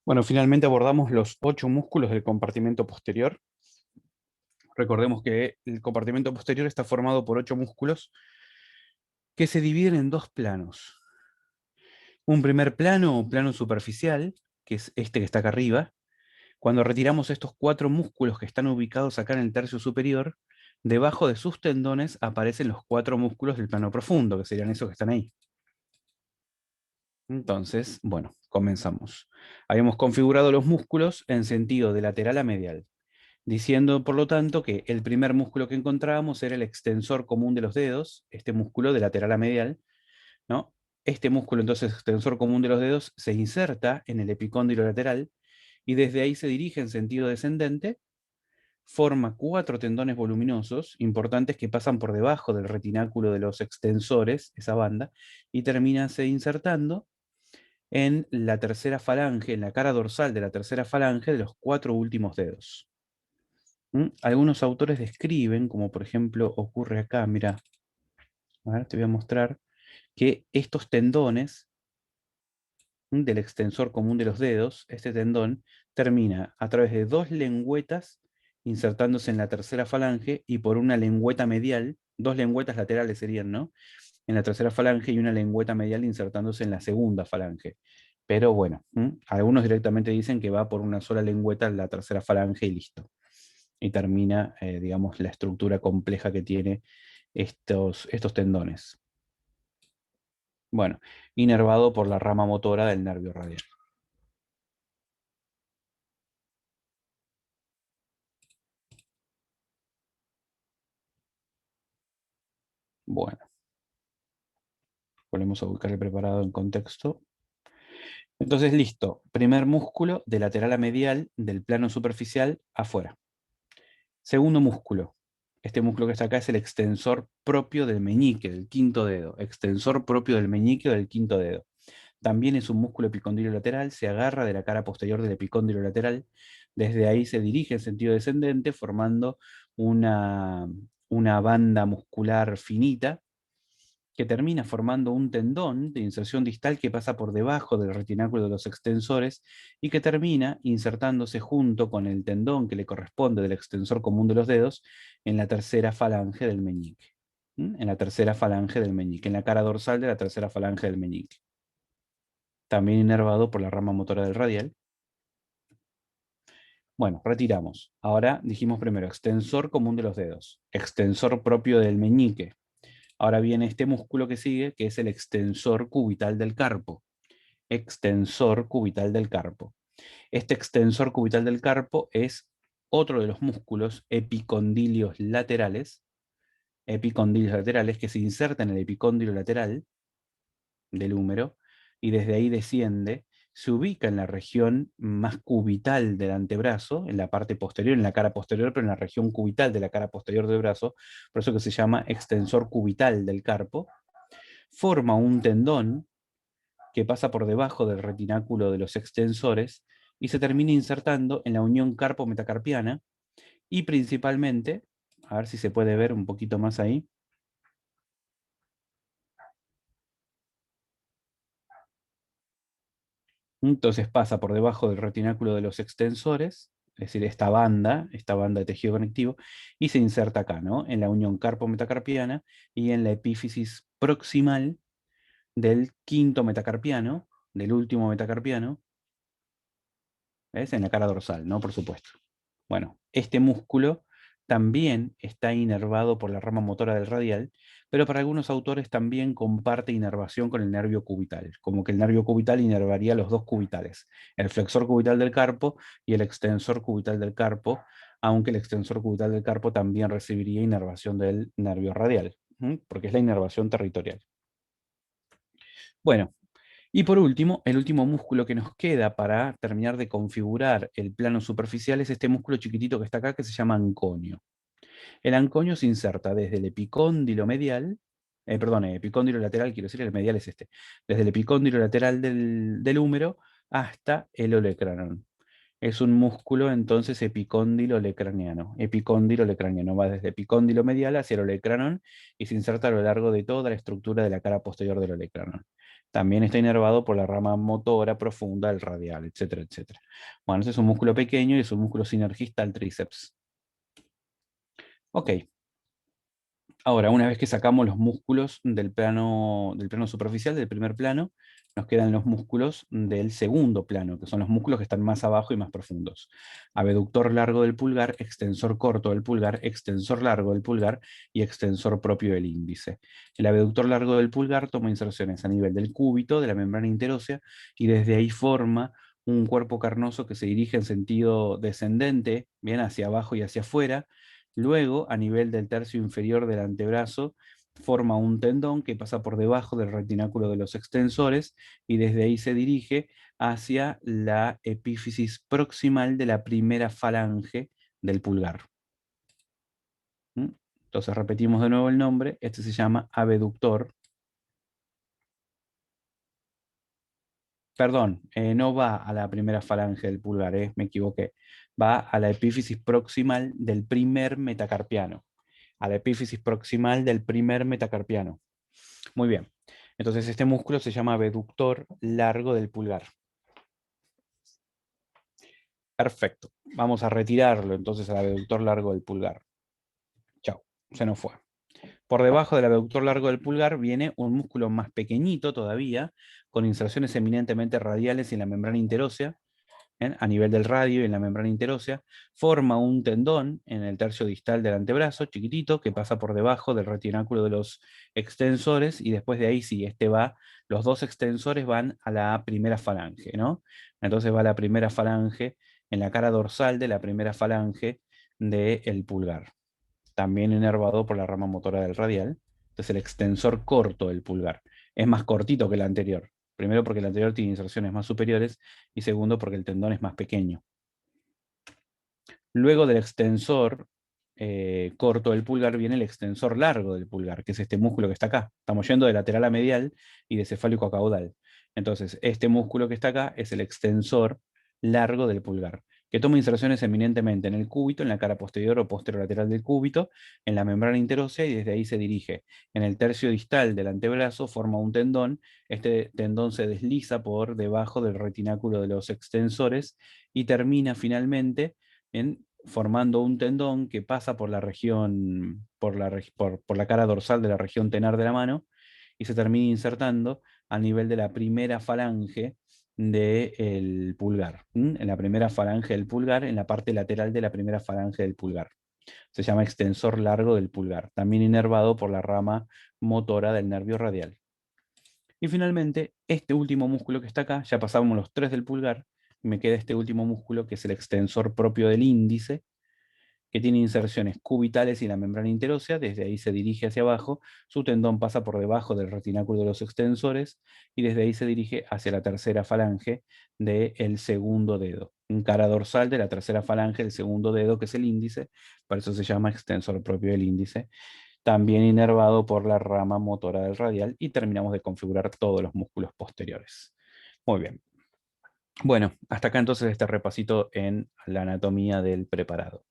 Bueno, finalmente abordamos los 8 músculos del compartimento posterior. Recordemos que el compartimento posterior está formado por 8 músculos que se dividen en dos planos. Un primer plano o plano superficial, que es este que está acá arriba. Cuando retiramos estos 4 músculos que están ubicados acá en el tercio superior, debajo de sus tendones aparecen los 4 músculos del plano profundo, que serían esos que están ahí. Entonces, bueno, comenzamos. Habíamos configurado los músculos en sentido de lateral a medial, diciendo, por lo tanto, que el primer músculo que encontrábamos era el extensor común de los dedos, este músculo de lateral a medial, ¿no? Este músculo, entonces, extensor común de los dedos, se inserta en el epicóndilo lateral y desde ahí se dirige en sentido descendente, forma 4 tendones voluminosos importantes que pasan por debajo del retináculo de los extensores, esa banda, y terminan se insertando en la tercera falange, en la cara dorsal de la tercera falange de los 4 últimos dedos. Algunos autores describen, como por ejemplo ocurre acá, mira, a ver, te voy a mostrar, que estos tendones del extensor común de los dedos, este tendón, termina a través de 2 lengüetas insertándose en la tercera falange y por una lengüeta medial, 2 lengüetas laterales serían, ¿no? En la tercera falange y una lengüeta medial insertándose en la segunda falange. Pero bueno, algunos directamente dicen que va por una sola lengüeta en la tercera falange y listo. Y termina, digamos, la estructura compleja que tiene estos tendones. Bueno, inervado por la rama motora del nervio radial. Bueno, volvemos a buscar el preparado en contexto. Entonces, listo. Primer músculo de lateral a medial del plano superficial afuera. Segundo músculo. Este músculo que está acá es el extensor propio del meñique, del quinto dedo. Extensor propio del meñique o del quinto dedo. También es un músculo epicondilo lateral, se agarra de la cara posterior del epicóndilo lateral. Desde ahí se dirige en sentido descendente, formando una, una banda muscular finita que termina formando un tendón de inserción distal que pasa por debajo del retináculo de los extensores y que termina insertándose junto con el tendón que le corresponde del extensor común de los dedos en la tercera falange del meñique. En la tercera falange del meñique, en la cara dorsal de la tercera falange del meñique. También inervado por la rama motora del radial. Bueno, retiramos. Ahora dijimos primero extensor común de los dedos, extensor propio del meñique. Ahora viene este músculo que sigue, que es el extensor cubital del carpo. Extensor cubital del carpo. Este extensor cubital del carpo es otro de los músculos epicondilios laterales que se inserta en el epicóndilo lateral del húmero y desde ahí desciende, se ubica en la región más cubital del antebrazo, en la parte posterior, en la cara posterior, pero en la región cubital de la cara posterior del brazo, por eso que se llama extensor cubital del carpo, forma un tendón que pasa por debajo del retináculo de los extensores y se termina insertando en la unión carpo-metacarpiana y principalmente, a ver si se puede ver un poquito más ahí, entonces pasa por debajo del retináculo de los extensores, es decir, esta banda de tejido conectivo, y se inserta acá, ¿no? En la unión carpo-metacarpiana y en la epífisis proximal del quinto metacarpiano, del último metacarpiano, ¿ves? En la cara dorsal, ¿no? Por supuesto. Bueno, este músculo también está inervado por la rama motora del radial, pero para algunos autores también comparte inervación con el nervio cubital, como que el nervio cubital inervaría los dos cubitales, el flexor cubital del carpo y el extensor cubital del carpo, aunque el extensor cubital del carpo también recibiría inervación del nervio radial, porque es la inervación territorial. Bueno, y por último, el último músculo que nos queda para terminar de configurar el plano superficial es este músculo chiquitito que está acá que se llama anconio. El anconio se inserta desde el epicóndilo medial, perdón, epicóndilo lateral, quiero decir, el medial es este, desde el epicóndilo lateral del húmero hasta el olecranon. Es un músculo entonces epicóndilo olecraniano. Epicóndilo olecraniano va desde el epicóndilo medial hacia el olecranon y se inserta a lo largo de toda la estructura de la cara posterior del olecranon. También está inervado por la rama motora profunda del radial, etcétera, etcétera. Bueno, ese es un músculo pequeño y es un músculo sinergista al tríceps. Ok, ahora una vez que sacamos los músculos del plano superficial, del primer plano, nos quedan los músculos del segundo plano, que son los músculos que están más abajo y más profundos. Abductor largo del pulgar, extensor corto del pulgar, extensor largo del pulgar y extensor propio del índice. El abductor largo del pulgar toma inserciones a nivel del cúbito, de la membrana interósea, y desde ahí forma un cuerpo carnoso que se dirige en sentido descendente, bien hacia abajo y hacia afuera. Luego, a nivel del tercio inferior del antebrazo, forma un tendón que pasa por debajo del retináculo de los extensores y desde ahí se dirige hacia la epífisis proximal de la primera falange del pulgar. ¿Mm? Entonces repetimos de nuevo el nombre. Este se llama abductor. Perdón, no va a la primera falange del pulgar, me equivoqué. Va a la epífisis proximal del primer metacarpiano. A la epífisis proximal del primer metacarpiano. Muy bien. Entonces este músculo se llama abductor largo del pulgar. Perfecto. Vamos a retirarlo entonces al abductor largo del pulgar. Chao. Se nos fue. Por debajo del abductor largo del pulgar viene un músculo más pequeñito todavía, con inserciones eminentemente radiales en la membrana interósea, a nivel del radio y en la membrana interósea, forma un tendón en el tercio distal del antebrazo, chiquitito, que pasa por debajo del retináculo de los extensores, y después de ahí, sí, los dos extensores van a la primera falange, ¿no? Entonces va la primera falange en la cara dorsal de la primera falange del pulgar, también inervado por la rama motora del radial. Entonces el extensor corto del pulgar es más cortito que el anterior. Primero porque el anterior tiene inserciones más superiores y segundo porque el tendón es más pequeño. Luego del extensor corto del pulgar viene el extensor largo del pulgar, que es este músculo que está acá. Estamos yendo de lateral a medial y de cefálico a caudal. Entonces, este músculo que está acá es el extensor largo del pulgar, que toma inserciones eminentemente en el cúbito, en la cara posterior o posterolateral del cúbito, en la membrana interósea, y desde ahí se dirige en el tercio distal del antebrazo, forma un tendón. Este tendón se desliza por debajo del retináculo de los extensores y termina finalmente formando un tendón que pasa por la región, por la cara dorsal de la región tenar de la mano y se termina insertando a nivel de la primera falange del pulgar, en la primera falange del pulgar, en la parte lateral de la primera falange del pulgar. Se llama extensor largo del pulgar, también inervado por la rama motora del nervio radial. Y finalmente, este último músculo que está acá, ya pasamos los tres del pulgar, me queda este último músculo que es el extensor propio del índice, que tiene inserciones cubitales y la membrana interósea, desde ahí se dirige hacia abajo, su tendón pasa por debajo del retináculo de los extensores y desde ahí se dirige hacia la tercera falange del segundo dedo, en cara dorsal de la tercera falange del segundo dedo, que es el índice, por eso se llama extensor propio del índice, también inervado por la rama motora del radial, y terminamos de configurar todos los músculos posteriores. Muy bien. Bueno, hasta acá entonces este repasito en la anatomía del preparado.